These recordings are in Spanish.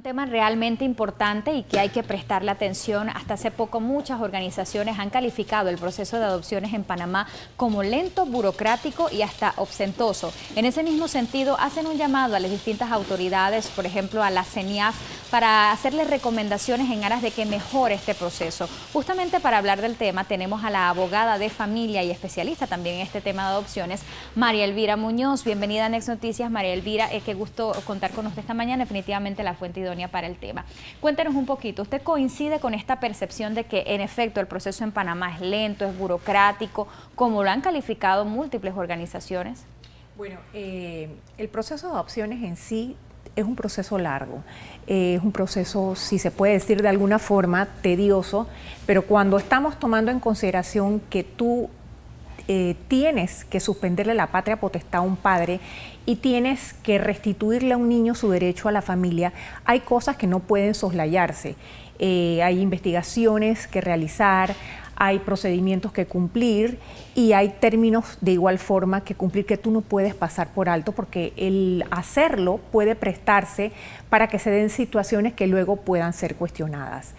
Tema realmente importante y que hay que prestarle atención. Hasta hace poco muchas organizaciones han calificado el proceso de adopciones en Panamá como lento, burocrático y hasta ostentoso. En ese mismo sentido, hacen un llamado a las distintas autoridades, por ejemplo a la CENIAF, para hacerles recomendaciones en aras de que mejore este proceso. Justamente para hablar del tema tenemos a la abogada de familia y especialista también en este tema de adopciones, María Elvira Muñoz. Bienvenida a Next Noticias, María Elvira. Qué gusto contar con usted esta mañana, definitivamente la fuente idónea para el tema. Cuéntenos un poquito, ¿usted coincide con esta percepción de que en efecto el proceso en Panamá es lento, es burocrático, como lo han calificado múltiples organizaciones? Bueno, el proceso de adopciones en sí es un proceso largo, es un proceso, si se puede decir de alguna forma, tedioso, pero cuando estamos tomando en consideración que tú tienes que suspenderle la patria potestad a un padre y tienes que restituirle a un niño su derecho a la familia, hay cosas que no pueden soslayarse. Hay investigaciones que realizar, hay procedimientos que cumplir y hay términos de igual forma que cumplir que tú no puedes pasar por alto, porque el hacerlo puede prestarse para que se den situaciones que luego puedan ser cuestionadas.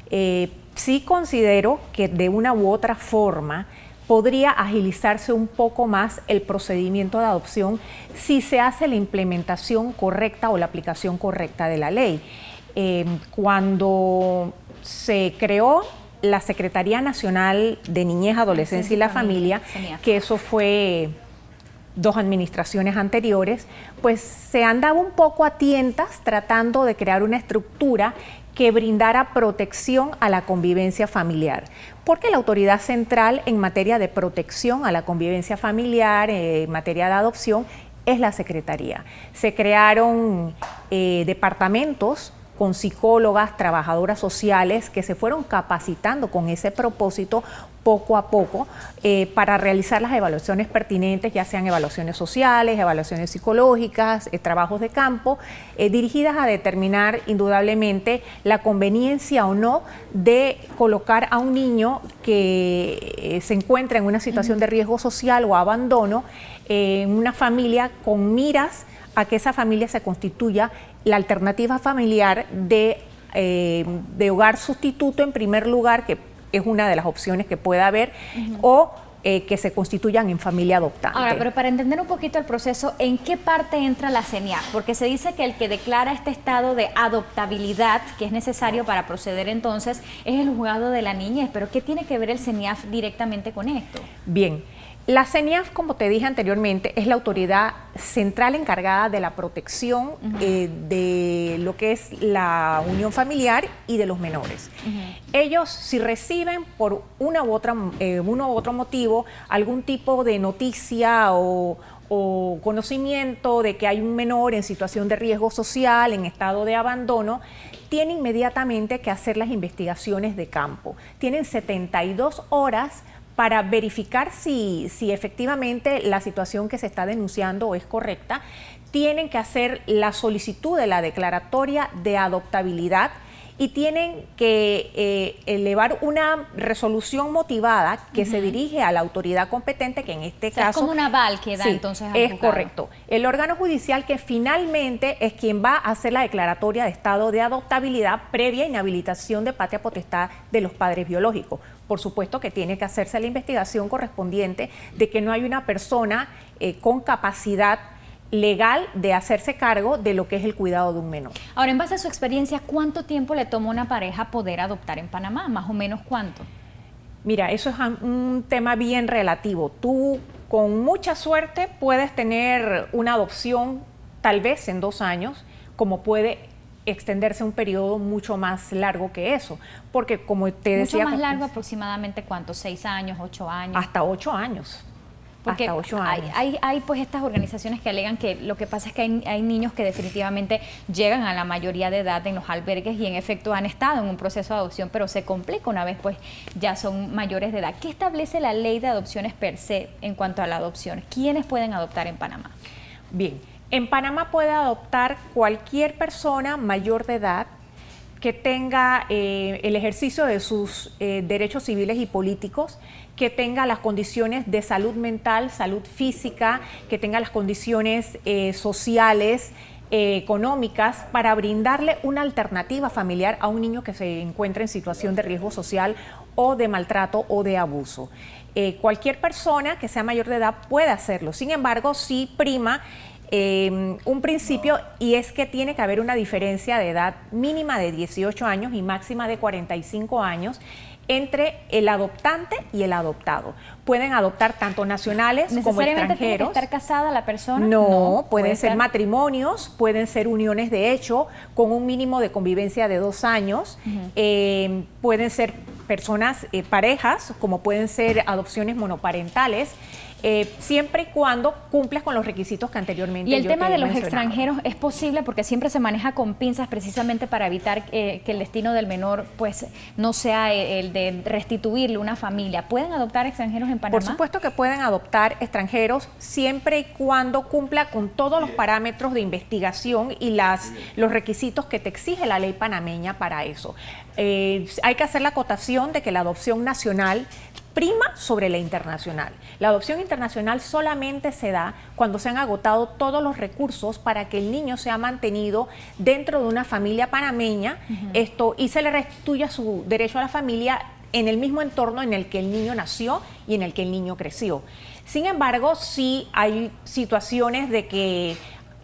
Sí considero que de una u otra forma podría agilizarse un poco más el procedimiento de adopción si se hace la implementación correcta o la aplicación correcta de la ley. Cuando se creó la Secretaría Nacional de Niñez, Adolescencia y la Familia, que eso fue 2 administraciones anteriores, pues se andaba un poco a tientas tratando de crear una estructura que brindara protección a la convivencia familiar, porque la autoridad central en materia de protección a la convivencia familiar, en materia de adopción, es la Secretaría. Se crearon departamentos con psicólogas, trabajadoras sociales que se fueron capacitando con ese propósito poco a poco para realizar las evaluaciones pertinentes, ya sean evaluaciones sociales, evaluaciones psicológicas, trabajos de campo, dirigidas a determinar indudablemente la conveniencia o no de colocar a un niño que se encuentra en una situación de riesgo social o abandono en una familia con miras a que esa familia se constituya la alternativa familiar de hogar sustituto en primer lugar, que es una de las opciones que pueda haber, o que se constituyan en familia adoptante. Ahora, pero para entender un poquito el proceso, ¿en qué parte entra la CENIAF? Porque se dice que el que declara este estado de adoptabilidad, que es necesario para proceder entonces, es el juzgado de la niñez. ¿Pero qué tiene que ver el CENIAF directamente con esto? Bien. La CENIAF, como te dije anteriormente, es la autoridad central encargada de la protección de lo que es la unión familiar y de los menores. Ellos, si reciben por uno u otro motivo algún tipo de noticia o conocimiento de que hay un menor en situación de riesgo social, en estado de abandono, tienen inmediatamente que hacer las investigaciones de campo. Tienen 72 horas para verificar si efectivamente la situación que se está denunciando es correcta. Tienen que hacer la solicitud de la declaratoria de adoptabilidad y tienen que elevar una resolución motivada que se dirige a la autoridad competente, que en este caso... Es como un aval que da entonces al es juzgado. correcto. El órgano judicial que finalmente es quien va a hacer la declaratoria de estado de adoptabilidad previa inhabilitación de patria potestad de los padres biológicos. Por supuesto que tiene que hacerse la investigación correspondiente de que no hay una persona con capacidad legal de hacerse cargo de lo que es el cuidado de un menor. Ahora, en base a su experiencia, ¿cuánto tiempo le toma a una pareja poder adoptar en Panamá? ¿Más o menos cuánto? Mira, eso es un tema bien relativo. Tú, con mucha suerte, puedes tener una adopción tal vez en 2 años, como puede extenderse un periodo mucho más largo que eso, porque como te decía... ¿Mucho más largo aproximadamente cuánto? ¿6 años, 8 años? Hasta 8 años. Porque hasta 8 años. Hay pues estas organizaciones que alegan que lo que pasa es que hay niños que definitivamente llegan a la mayoría de edad en los albergues y en efecto han estado en un proceso de adopción, pero se complica una vez pues ya son mayores de edad. ¿Qué establece la ley de adopciones per se en cuanto a la adopción? ¿Quiénes pueden adoptar en Panamá? Bien, en Panamá puede adoptar cualquier persona mayor de edad que tenga el ejercicio de sus derechos civiles y políticos, que tenga las condiciones de salud mental, salud física, que tenga las condiciones sociales económicas para brindarle una alternativa familiar a un niño que se encuentra en situación de riesgo social o de maltrato o de abuso. Cualquier persona que sea mayor de edad puede hacerlo, sin embargo, sí prima un principio, y es que tiene que haber una diferencia de edad mínima de 18 años y máxima de 45 años entre el adoptante y el adoptado. Pueden adoptar tanto nacionales como extranjeros. ¿Tiene que estar casada la persona? No, pueden ser matrimonios, pueden ser uniones de hecho con un mínimo de convivencia de 2 años, pueden ser personas, parejas, como pueden ser adopciones monoparentales, siempre y cuando cumplas con los requisitos que anteriormente yo te he mencionado. ¿Y el tema de los extranjeros es posible? Porque siempre se maneja con pinzas precisamente para evitar que el destino del menor pues no sea el de restituirle una familia. ¿Pueden adoptar extranjeros en Panamá? Por supuesto que pueden adoptar extranjeros siempre y cuando cumpla con todos los parámetros de investigación y los requisitos que te exige la ley panameña para eso. Hay que hacer la acotación de que la adopción nacional prima sobre la internacional. La adopción internacional solamente se da cuando se han agotado todos los recursos para que el niño sea mantenido dentro de una familia panameña, y se le restituya su derecho a la familia en el mismo entorno en el que el niño nació y en el que el niño creció. Sin embargo, sí hay situaciones de que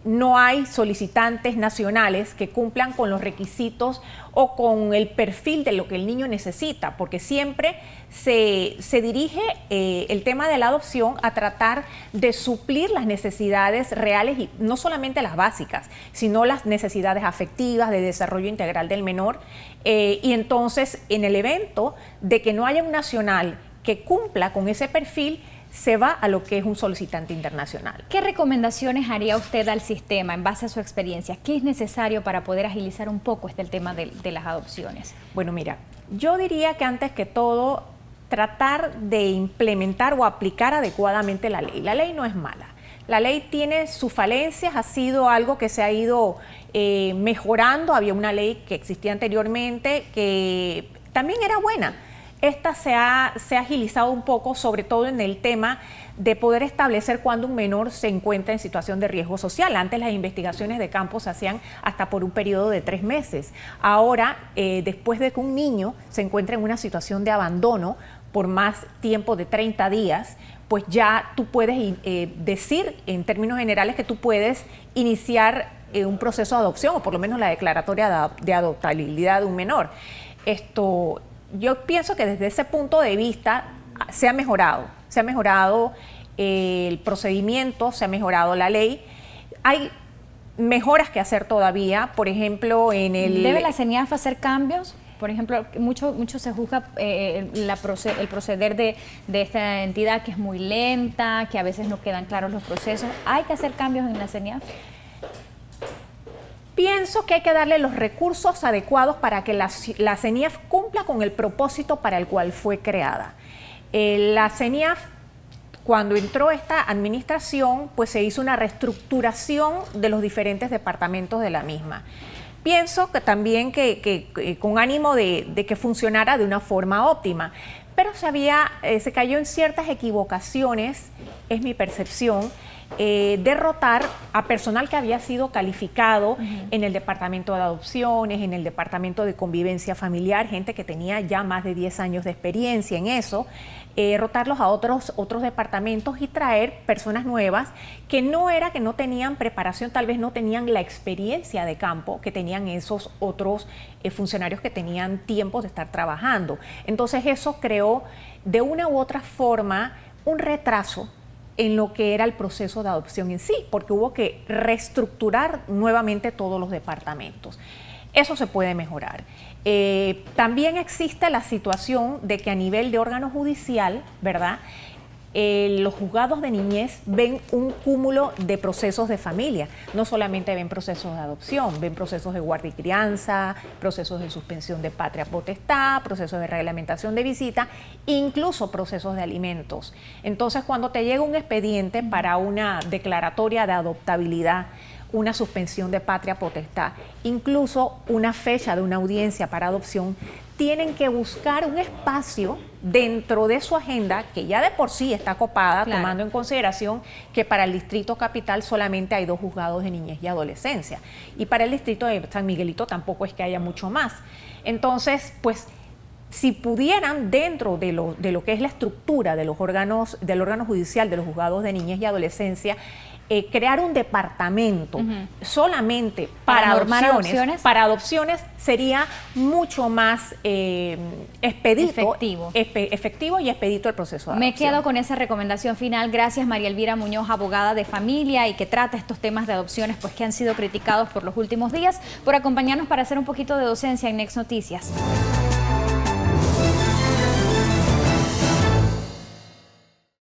no hay solicitantes nacionales que cumplan con los requisitos o con el perfil de lo que el niño necesita, porque siempre se dirige el tema de la adopción a tratar de suplir las necesidades reales, y no solamente las básicas, sino las necesidades afectivas, de desarrollo integral del menor. Y entonces, en el evento de que no haya un nacional que cumpla con ese perfil, se va a lo que es un solicitante internacional. ¿Qué recomendaciones haría usted al sistema en base a su experiencia? ¿Qué es necesario para poder agilizar un poco el tema de las adopciones? Bueno, mira, yo diría que antes que todo, tratar de implementar o aplicar adecuadamente la ley. La ley no es mala. La ley tiene sus falencias, ha sido algo que se ha ido mejorando. Había una ley que existía anteriormente que también era buena. Esta se ha agilizado un poco, sobre todo en el tema de poder establecer cuándo un menor se encuentra en situación de riesgo social. Antes las investigaciones de campo se hacían hasta por un periodo de 3 meses. Ahora, después de que un niño se encuentra en una situación de abandono por más tiempo de 30 días, pues ya tú puedes decir en términos generales que tú puedes iniciar un proceso de adopción, o por lo menos la declaratoria de adoptabilidad de un menor. Yo pienso que desde ese punto de vista se ha mejorado el procedimiento, se ha mejorado la ley. Hay mejoras que hacer todavía, por ejemplo, ¿Debe la CENIAF hacer cambios? Por ejemplo, mucho se juzga el proceder de esta entidad, que es muy lenta, que a veces no quedan claros los procesos. ¿Hay que hacer cambios en la CENIAF? Pienso que hay que darle los recursos adecuados para que la CENIAF cumpla con el propósito para el cual fue creada. La CENIAF, cuando entró esta administración, pues se hizo una reestructuración de los diferentes departamentos de la misma. Pienso que también que con ánimo de que funcionara de una forma óptima, pero se cayó en ciertas equivocaciones, es mi percepción, derrotar a personal que había sido calificado en el departamento de adopciones, en el departamento de convivencia familiar, gente que tenía ya más de 10 años de experiencia en eso, rotarlos a otros departamentos y traer personas nuevas que no tenían preparación, tal vez no tenían la experiencia de campo que tenían esos otros funcionarios que tenían tiempo de estar trabajando. Entonces eso creó de una u otra forma un retraso en lo que era el proceso de adopción en sí, porque hubo que reestructurar nuevamente todos los departamentos. Eso se puede mejorar. También existe la situación de que a nivel de órgano judicial, ¿verdad?, los juzgados de niñez ven un cúmulo de procesos de familia. No solamente ven procesos de adopción, ven procesos de guardia y crianza, procesos de suspensión de patria potestad, procesos de reglamentación de visita, incluso procesos de alimentos. Entonces, cuando te llega un expediente para una declaratoria de adoptabilidad, una suspensión de patria potestad, incluso una fecha de una audiencia para adopción, tienen que buscar un espacio dentro de su agenda, que ya de por sí está copada, claro, tomando en consideración que para el Distrito Capital solamente hay 2 juzgados de niñez y adolescencia, y para el Distrito de San Miguelito tampoco es que haya mucho más. Entonces, pues, si pudieran, dentro de lo que es la estructura de los órganos, del órgano judicial, de los juzgados de niñez y adolescencia, crear un departamento solamente para adopciones sería mucho más efectivo y expedito el proceso de adopción. Me quedo con esa recomendación final. Gracias, María Elvira Muñoz, abogada de familia y que trata estos temas de adopciones pues que han sido criticados por los últimos días, por acompañarnos para hacer un poquito de docencia en Next Noticias.